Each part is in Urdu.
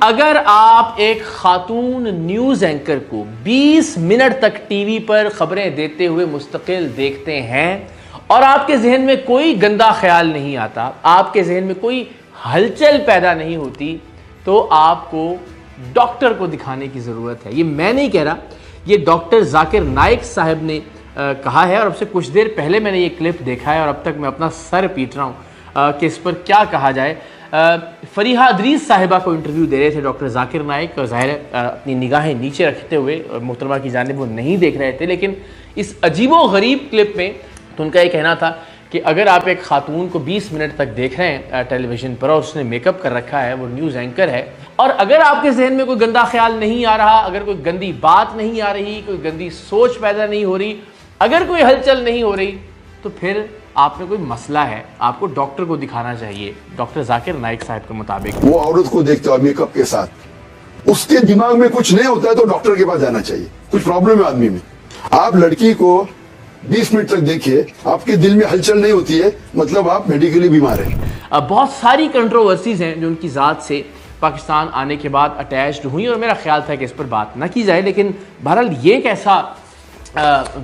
اگر آپ ایک خاتون نیوز اینکر کو 20 منٹ تک ٹی وی پر خبریں دیتے ہوئے مستقل دیکھتے ہیں اور آپ کے ذہن میں کوئی گندا خیال نہیں آتا، آپ کے ذہن میں کوئی ہلچل پیدا نہیں ہوتی، تو آپ کو ڈاکٹر کو دکھانے کی ضرورت ہے۔ یہ میں نہیں کہہ رہا، یہ ڈاکٹر ذاکر نائک صاحب نے کہا ہے، اور اب سے کچھ دیر پہلے میں نے یہ کلپ دیکھا ہے اور اب تک میں اپنا سر پیٹ رہا ہوں کہ اس پر کیا کہا جائے۔ فریحہ ادریس صاحبہ کو انٹرویو دے رہے تھے ڈاکٹر ذاکر نائک، اور ظاہر ہے اپنی نگاہیں نیچے رکھتے ہوئے محترمہ کی جانب وہ نہیں دیکھ رہے تھے، لیکن اس عجیب و غریب کلپ میں تو ان کا یہ کہنا تھا کہ اگر آپ ایک خاتون کو 20 منٹ تک دیکھ رہے ہیں ٹیلی ویژن پر اور اس نے میک اپ کر رکھا ہے، وہ نیوز اینکر ہے، اور اگر آپ کے ذہن میں کوئی گندا خیال نہیں آ رہا، اگر کوئی گندی بات نہیں آ رہی، کوئی گندی سوچ پیدا نہیں ہو رہی، اگر کوئی ہلچل نہیں ہو رہی، تو پھر آپ میں کوئی مسئلہ ہے، آپ کو ڈاکٹر کو دکھانا چاہیے۔ ڈاکٹر ذاکر نائک صاحب کے مطابق وہ عورت کو دیکھتا ہے میک اپ کے ساتھ، اس کے دماغ میں کچھ نہیں ہوتا ہے تو ڈاکٹر کے پاس جانا چاہیے، کچھ پرابلم ہے آدمی میں۔ آپ لڑکی کو 20 منٹ تک دیکھیے، آپ کے دل میں ہلچل نہیں ہوتی ہے، مطلب آپ میڈیکلی بیمار ہیں۔ بہت ساری کنٹروورسیز ہیں جو ان کی ذات سے پاکستان آنے کے بعد اٹیچڈ ہوئی، اور میرا خیال تھا کہ اس پر بات نہ کی جائے، لیکن بہرحال یہ ایک ایسا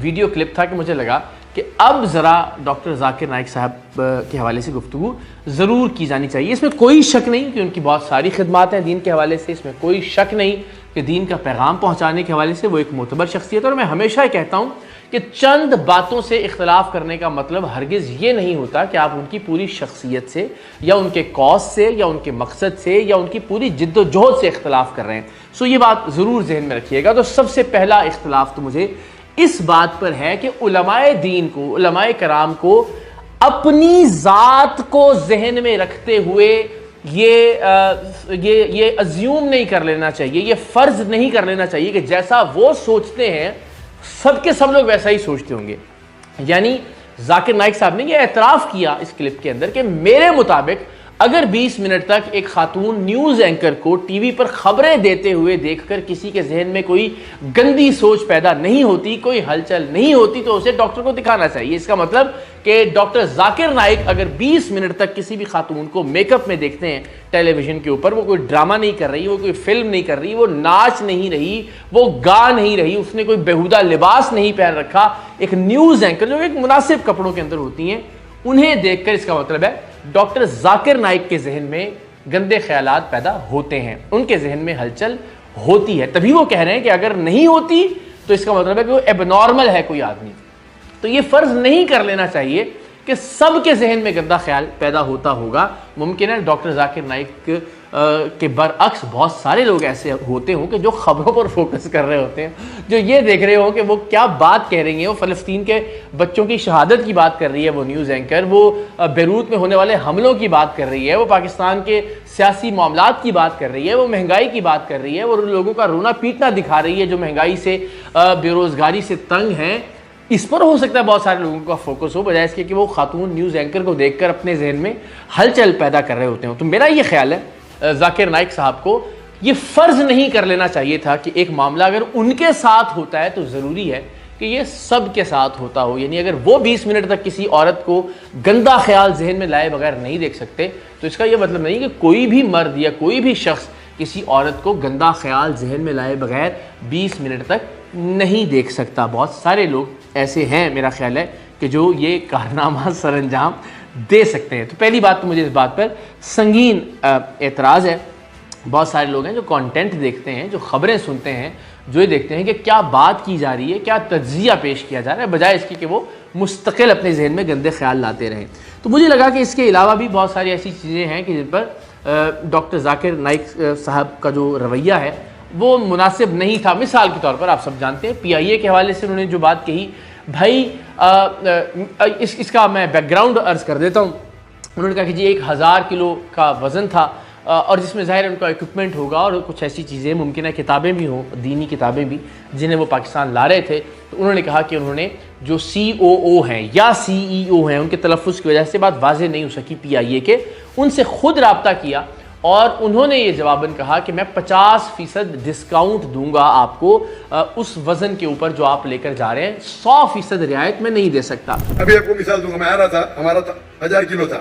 ویڈیو کلپ تھا کہ مجھے لگا کہ اب ذرا ڈاکٹر ذاکر نائک صاحب کے حوالے سے گفتگو ضرور کی جانی چاہیے۔ اس میں کوئی شک نہیں کہ ان کی بہت ساری خدمات ہیں دین کے حوالے سے، اس میں کوئی شک نہیں کہ دین کا پیغام پہنچانے کے حوالے سے وہ ایک معتبر شخصیت ہے، اور میں ہمیشہ کہتا ہوں کہ چند باتوں سے اختلاف کرنے کا مطلب ہرگز یہ نہیں ہوتا کہ آپ ان کی پوری شخصیت سے یا ان کے کاز سے یا ان کے مقصد سے یا ان کی پوری جد و جہد سے اختلاف کر رہے ہیں۔ سو یہ بات ضرور ذہن میں رکھیے گا۔ تو سب سے پہلا اختلاف تو مجھے اس بات پر ہے کہ علماء دین کو، علماء کرام کو اپنی ذات کو ذہن میں رکھتے ہوئے یہ ازیوم نہیں کر لینا چاہیے، یہ فرض نہیں کر لینا چاہیے کہ جیسا وہ سوچتے ہیں سب کے سب لوگ ویسا ہی سوچتے ہوں گے۔ یعنی ذاکر نائک صاحب نے یہ اعتراف کیا اس کلپ کے اندر کہ میرے مطابق اگر 20 منٹ تک ایک خاتون نیوز اینکر کو ٹی وی پر خبریں دیتے ہوئے دیکھ کر کسی کے ذہن میں کوئی گندی سوچ پیدا نہیں ہوتی، کوئی ہلچل نہیں ہوتی، تو اسے ڈاکٹر کو دکھانا چاہیے۔ اس کا مطلب کہ ڈاکٹر ذاکر نائک اگر 20 منٹ تک کسی بھی خاتون کو میک اپ میں دیکھتے ہیں ٹیلی ویژن کے اوپر، وہ کوئی ڈرامہ نہیں کر رہی، وہ کوئی فلم نہیں کر رہی، وہ ناچ نہیں رہی، وہ گا نہیں رہی، اس نے کوئی بیہودہ لباس نہیں پہن رکھا، ایک نیوز اینکر جو ایک مناسب کپڑوں کے اندر ہوتی ہیں، انہیں دیکھ کر اس کا مطلب ہے ڈاکٹر ذاکر نائک کے ذہن میں گندے خیالات پیدا ہوتے ہیں، ان کے ذہن میں ہلچل ہوتی ہے۔ تبھی وہ کہہ رہے ہیں کہ اگر نہیں ہوتی تو اس کا مطلب ہے کہ وہ ایب نارمل ہے کوئی آدمی۔ تو یہ فرض نہیں کر لینا چاہیے کہ سب کے ذہن میں گندا خیال پیدا ہوتا ہوگا۔ ممکن ہے ڈاکٹر ذاکر نائک کے برعکس بہت سارے لوگ ایسے ہوتے ہوں کہ جو خبروں پر فوکس کر رہے ہوتے ہیں، جو یہ دیکھ رہے ہوں کہ وہ کیا بات کہہ رہی ہیں، وہ فلسطین کے بچوں کی شہادت کی بات کر رہی ہے وہ نیوز اینکر، وہ بیروت میں ہونے والے حملوں کی بات کر رہی ہے، وہ پاکستان کے سیاسی معاملات کی بات کر رہی ہے، وہ مہنگائی کی بات کر رہی ہے، وہ لوگوں کا رونا پیٹنا دکھا رہی ہے جو مہنگائی سے بے روزگاری سے تنگ ہیں۔ اس پر ہو سکتا ہے بہت سارے لوگوں کا فوکس ہو، بجائے اس کے کہ وہ خاتون نیوز اینکر کو دیکھ کر اپنے ذہن میں ہلچل پیدا کر رہے ہوتے ہیں۔ تو میرا یہ خیال ہے ذاکر نائک صاحب کو یہ فرض نہیں کر لینا چاہیے تھا کہ ایک معاملہ اگر ان کے ساتھ ہوتا ہے تو ضروری ہے کہ یہ سب کے ساتھ ہوتا ہو۔ یعنی اگر وہ 20 منٹ تک کسی عورت کو گندا خیال ذہن میں لائے بغیر نہیں دیکھ سکتے، تو اس کا یہ مطلب نہیں کہ کوئی بھی مرد یا کوئی بھی شخص کسی عورت کو گندا خیال ذہن میں لائے بغیر 20 منٹ تک نہیں دیکھ سکتا۔ بہت سارے لوگ ایسے ہیں میرا خیال ہے کہ جو یہ کارنامہ سر انجام دے سکتے ہیں۔ تو پہلی بات تو مجھے اس بات پر سنگین اعتراض ہے۔ بہت سارے لوگ ہیں جو کانٹینٹ دیکھتے ہیں، جو خبریں سنتے ہیں، جو یہ دیکھتے ہیں کہ کیا بات کی جا رہی ہے، کیا تجزیہ پیش کیا جا رہا ہے، بجائے اس کی کہ وہ مستقل اپنے ذہن میں گندے خیال لاتے رہیں۔ تو مجھے لگا کہ اس کے علاوہ بھی بہت ساری ایسی چیزیں ہیں کہ جن پر ڈاکٹر ذاکر نائک صاحب کا جو رویہ ہے وہ مناسب نہیں تھا۔ مثال کے طور پر آپ سب جانتے ہیں پی آئی اے کے حوالے سے انہوں نے جو بات کہی، بھائی اس کا میں بیک گراؤنڈ عرض کر دیتا ہوں۔ انہوں نے کہا کہ جی 1000 کلو کا وزن تھا، اور جس میں ظاہر ان کا اکوپمنٹ ہوگا اور کچھ ایسی چیزیں، ممکن ہے کتابیں بھی ہوں، دینی کتابیں بھی، جنہیں وہ پاکستان لا رہے تھے۔ تو انہوں نے کہا کہ انہوں نے جو سی او او ہیں یا سی ای او ہیں، ان کے تلفظ کی وجہ سے بات واضح نہیں ہو سکی پی آئی اے کے، ان سے خود رابطہ کیا اور انہوں نے یہ جواباً کہا کہ میں 50% ڈسکاؤنٹ دوں گا آپ کو اس وزن کے اوپر جو آپ لے کر جا رہے ہیں، 100% رعایت میں نہیں دے سکتا۔ ابھی آپ کو مثال دوں گا، میں آ رہا تھا، ہمارا 1000 کلو تھا،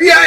PI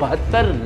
72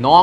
9